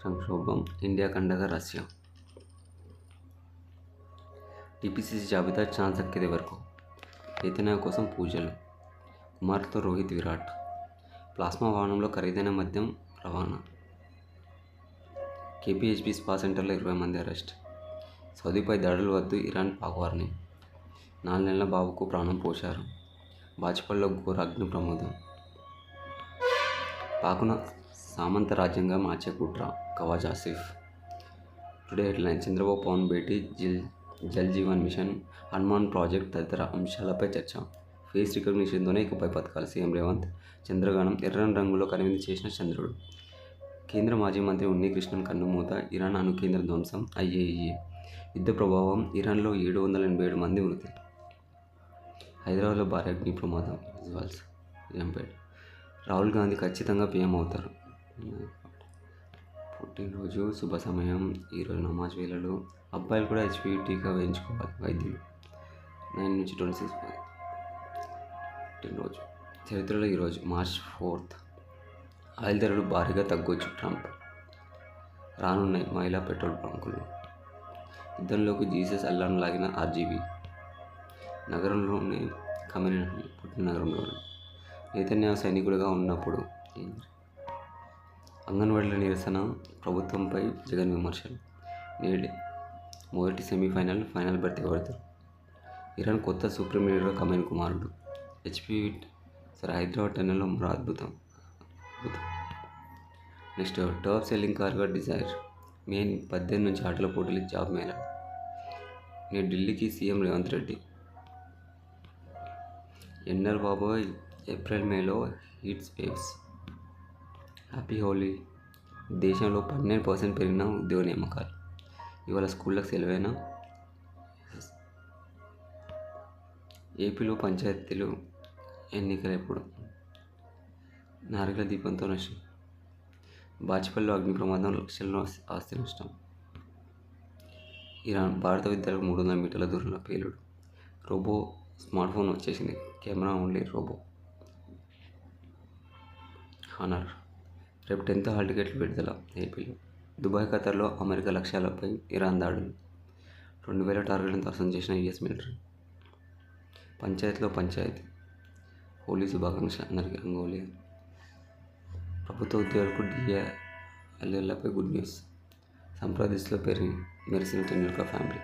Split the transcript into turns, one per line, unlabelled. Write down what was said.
సంక్షోభం, India కండగా Russia. TPCC జాబితా chance దక్కేది వరకు. చైతన్య కోసం పూజలు. కుమార్తో రోహిత్ విరాట్. ప్లాస్మా వాహనంలో ఖరీదైన మద్యం రవాణా. కేపీహెచ్బీ స్పా సెంటర్లో 20 మంది అరెస్ట్. సౌదీపై దాడులు వద్దు, ఇరాన్ పాక్ వార్నింగ్. 4 నెలల బాబుకు ప్రాణం పోశారు. బాచిపల్లిలో ఘోర అగ్ని ప్రమాదం. పాకున సామంత రాజ్యంగా మార్చే కుట్ర, ఖవాజా ఆసిఫ్. Today headline. చంద్రబాబు పవన్ భేటీ, జల్ జీవన్ మిషన్, హనుమాన్ ప్రాజెక్ట్ తదితర అంశాలపై చర్చ. ఫేస్ రికగ్నిషన్తోనే ఇకపై పథకాలు. సీఎం రేవంత్. చంద్రగానం. ఎర్రని రంగులో కనువిందు చేసిన చంద్రుడు. కేంద్ర మాజీ మంత్రి ఉన్నికృష్ణన్ కన్నుమూత. ఇరాన్ అణు కేంద్ర ధ్వంసం. ఐఏఈఏ యుద్ధ ప్రభావం. ఇరాన్లో 787 మంది మృతి. హైదరాబాద్లో భారీ అగ్ని ప్రమాదం. విజువల్స్. జంపేడ్. రాహుల్ గాంధీ ఖచ్చితంగా పీఎం అవుతారు. పుట్టినరోజు శుభ సమయం. ఈరోజు నమాజ్ వేళలు. అబ్బాయిలు కూడా హెచ్పివి టీకా వేయించుకోవాలి. వైద్యులు. 9 నుంచి 26 పుట్టినరోజు. చరిత్రలో ఈరోజు మార్చ్ 4. ఆయిల్ ధరలు భారీగా తగ్గొచ్చు. ట్రంప్. రానున్నాయి మహిళా పెట్రోల్ బంకులు. యుద్ధంలోకి జీసస్ అల్లాను లాగిన ఆర్జీబీ. నగరంలోనే కమ్యూనిటీ. పుట్టిన నగరంలోనే నేతన్యాహు సైనికుడిగా ఉన్నప్పుడు. అంగన్వాడీల నిరసన. ప్రభుత్వంపై జగన్ విమర్శలు. నేడే మొదటి సెమీఫైనల్. ఫైనల్ బర్త్ ఎవరితో? ఇరాన్ కొత్త సుప్రీం లీడర్ ఖమేనీ కుమారుడు. హైదరాబాద్ టన్నెల్లో మరో అద్భుతం. నెక్స్ట్ టాప్ సెల్లింగ్ కార్గా డిజైర్. మే 18 నుంచి ఆటల పోటీలు. జాబ్ మేళా. నేడు ఢిల్లీకి సీఎం రేవంత్ రెడ్డి. ఎండలు బాబోయ్. ఏప్రిల్ మేలో హీట్ వేవ్స్. హ్యాపీ హోలీ. దేశంలో 12% పెరిగిన ఉద్యోగ నియామకాలు. ఇవాళ స్కూళ్ళకు సెలవేనా? ఏపీలో పంచాయతీలు ఎన్నికలు ఎప్పుడు? నారికల దీపంతో నష్టం. బాచిపల్లిలో అగ్ని ప్రమాదం. లక్షల్లో ఆస్తి నష్టం. ఇరాన్ భారత విద్యార్థులకు 300 మీటర్ల దూరంలో పేలుడు. రోబో స్మార్ట్ఫోన్ వచ్చేసింది. Camera only robo. హానర్. రేపు 10th హాల్ టికెట్లు విడుదల. ఏపీలో. దుబాయ్, ఖతర్లో అమెరికా లక్ష్యాలపై ఇరాన్ దాడులు. 2000 టార్గెట్లను ధ్వంసం చేసిన యుఎస్ మిలిటరీ. పంచాయతీలో పంచాయతీ. హోలీ శుభాకాంక్ష అందరికీ. రంగోలీ. ప్రభుత్వ ఉద్యోగులకు డిఏ ఎల్ఎల్పై గుడ్ న్యూస్. సంప్రదిస్లో మెరిసిన టెండూల్కర్ ఫ్యామిలీ.